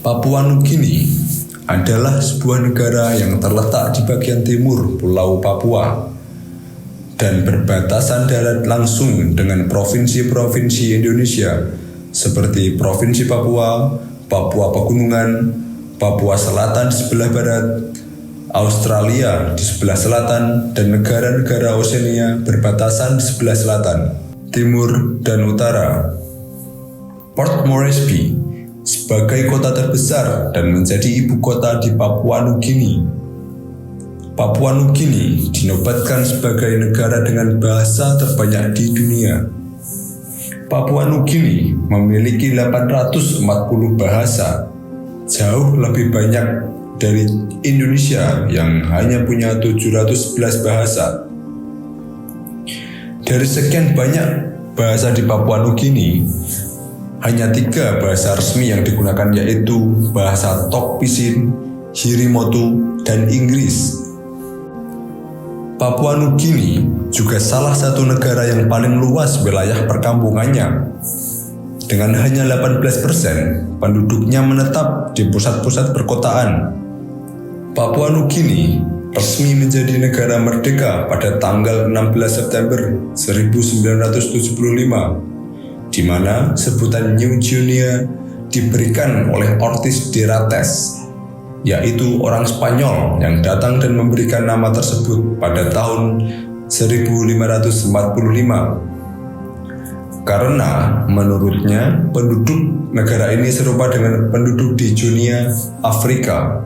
Papua Nugini adalah sebuah negara yang terletak di bagian timur Pulau Papua dan berbatasan darat langsung dengan provinsi-provinsi Indonesia seperti Provinsi Papua, Papua Pegunungan, Papua Selatan di sebelah barat, Australia di sebelah selatan, dan negara-negara Oseania berbatasan di sebelah selatan, timur, dan utara. Port Moresby sebagai kota terbesar dan menjadi ibu kota di Papua Nugini. Papua Nugini dinobatkan sebagai negara dengan bahasa terbanyak di dunia. Papua Nugini memiliki 840 bahasa, jauh lebih banyak dari Indonesia yang hanya punya 711 bahasa. Dari sekian banyak bahasa di Papua Nugini, hanya 3 bahasa resmi yang digunakan, yaitu bahasa Tok Pisin, Hirimotu, dan Inggris. Papua Nugini juga salah satu negara yang paling luas wilayah perkampungannya. Dengan hanya 18% penduduknya menetap di pusat-pusat perkotaan. Papua Nugini resmi menjadi negara merdeka pada tanggal 16 September 1975. Di mana sebutan New Guinea diberikan oleh Ortiz de Rates, yaitu orang Spanyol yang datang dan memberikan nama tersebut pada tahun 1545. Karena menurutnya penduduk negara ini serupa dengan penduduk di Guinea, Afrika.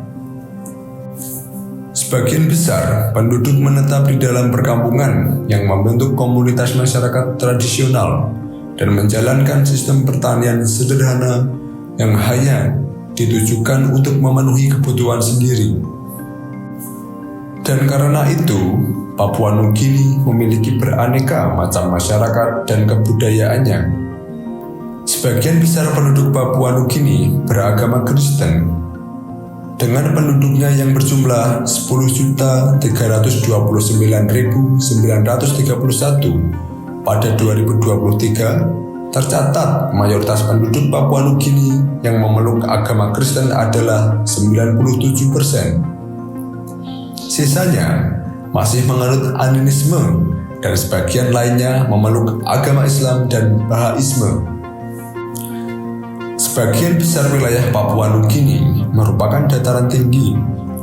Sebagian besar penduduk menetap di dalam perkampungan yang membentuk komunitas masyarakat tradisional dan menjalankan sistem pertanian sederhana yang hanya ditujukan untuk memenuhi kebutuhan sendiri. Dan karena itu, Papua Nugini memiliki beraneka macam masyarakat dan kebudayaannya. Sebagian besar penduduk Papua Nugini beragama Kristen, dengan penduduknya yang berjumlah 10.329.931 pada 2023, tercatat mayoritas penduduk Papua Nugini yang memeluk agama Kristen adalah 97%. Sisanya masih menganut animisme dan sebagian lainnya memeluk agama Islam dan Bahaisme. Sebagian besar wilayah Papua Nugini merupakan dataran tinggi,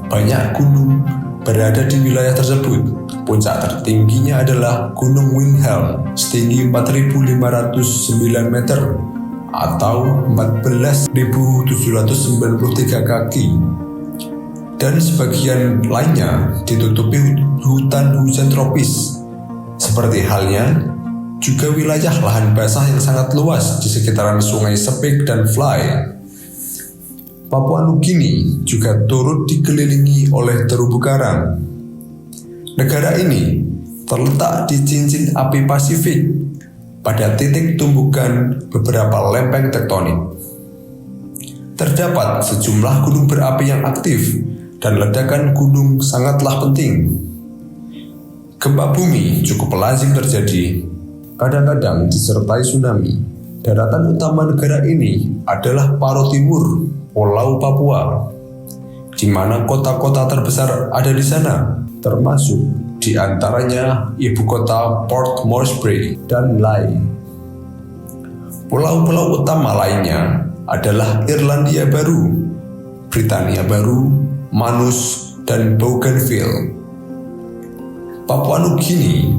banyak gunung berada di wilayah tersebut. Puncak tertingginya adalah Gunung Wilhelm setinggi 4.509 meter atau 14.793 kaki, dan sebagian lainnya ditutupi hutan hujan tropis. Seperti halnya juga wilayah lahan basah yang sangat luas di sekitaran sungai Sepik dan Fly. Papua Nugini juga turut dikelilingi oleh terumbu karang. Negara ini terletak di cincin api Pasifik pada titik tumbukan beberapa lempeng tektonik. Terdapat sejumlah gunung berapi yang aktif dan ledakan gunung sangatlah penting. Gempa bumi cukup lazim terjadi, kadang-kadang disertai tsunami. Daratan utama negara ini adalah paruh timur Pulau Papua, di mana kota-kota terbesar ada di sana, termasuk di antaranya ibu kota Port Moresby dan Lae. Pulau-pulau utama lainnya adalah Irlandia Baru, Britania Baru, Manus, dan Bougainville. Papua Nugini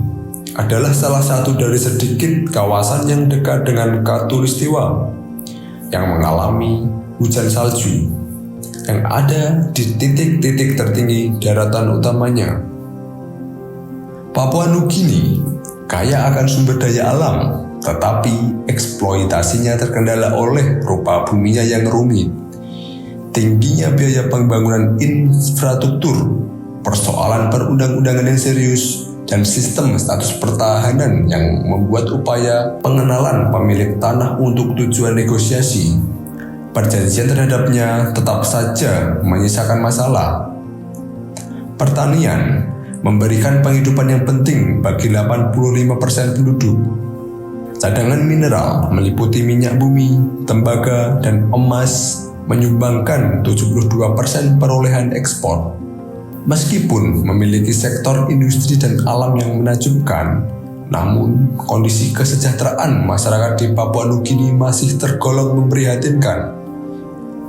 adalah salah satu dari sedikit kawasan yang dekat dengan Khatulistiwa yang mengalami hujan salju yang ada di titik-titik tertinggi daratan utamanya. Papua Nugini kaya akan sumber daya alam, tetapi eksploitasinya terkendala oleh rupa buminya yang rumit, tingginya biaya pembangunan infrastruktur, persoalan perundang-undangan yang serius, dan sistem status pertahanan yang membuat upaya pengenalan pemilik tanah untuk tujuan negosiasi perjanjian terhadapnya tetap saja menyisakan masalah. Pertanian memberikan penghidupan yang penting bagi 85% penduduk. Cadangan mineral meliputi minyak bumi, tembaga, dan emas menyumbangkan 72% perolehan ekspor. Meskipun memiliki sektor industri dan alam yang menakjubkan, namun kondisi kesejahteraan masyarakat di Papua Nugini masih tergolong memprihatinkan.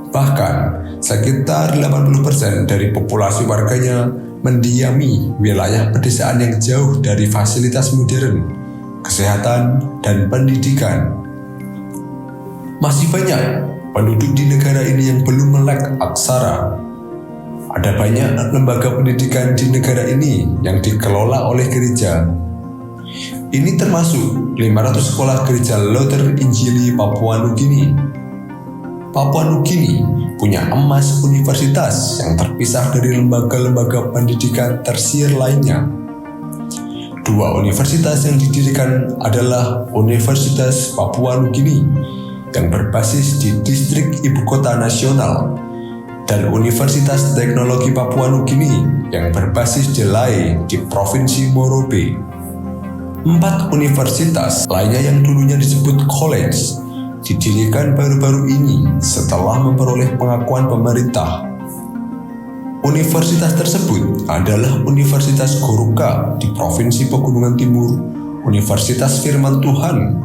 Bahkan, sekitar 80% dari populasi warganya mendiami wilayah pedesaan yang jauh dari fasilitas modern, kesehatan, dan pendidikan. Masih banyak penduduk di negara ini yang belum melek aksara. Ada banyak lembaga pendidikan di negara ini yang dikelola oleh gereja. Ini termasuk 500 sekolah gereja Luther Injili Papua Nugini. Papua Nugini punya emas universitas yang terpisah dari lembaga-lembaga pendidikan tersier lainnya. Dua universitas yang didirikan adalah Universitas Papua Nugini yang berbasis di distrik ibu kota nasional dan Universitas Teknologi Papua Nugini yang berbasis di Lae di Provinsi Morobe. 4 universitas lainnya yang dulunya disebut college didirikan baru-baru ini setelah memperoleh pengakuan pemerintah. Universitas tersebut adalah Universitas Goroka di Provinsi Pegunungan Timur, Universitas Firman Tuhan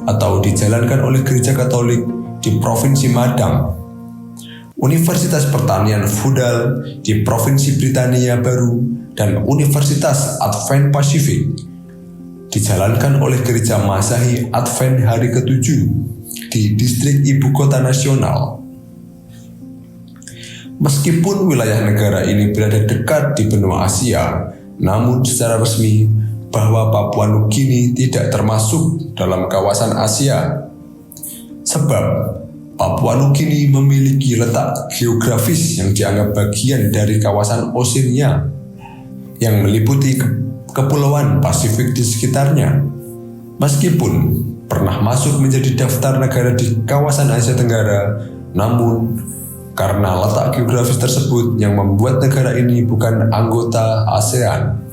atau dijalankan oleh Gereja Katolik di Provinsi Madang, Universitas Pertanian Feudal di Provinsi Britania Baru, dan Universitas Advent Pasifik dijalankan oleh Gereja Masahi Advent Hari ke-7 di distrik ibu kota nasional. Meskipun wilayah negara ini berada dekat di benua Asia, namun secara resmi bahwa Papua Nugini tidak termasuk dalam kawasan Asia. Sebab Papua Nugini memiliki letak geografis yang dianggap bagian dari kawasan Oceania yang meliputi kepulauan Pasifik di sekitarnya. Meskipun pernah masuk menjadi daftar negara di kawasan Asia Tenggara, namun karena letak geografis tersebut yang membuat negara ini bukan anggota ASEAN.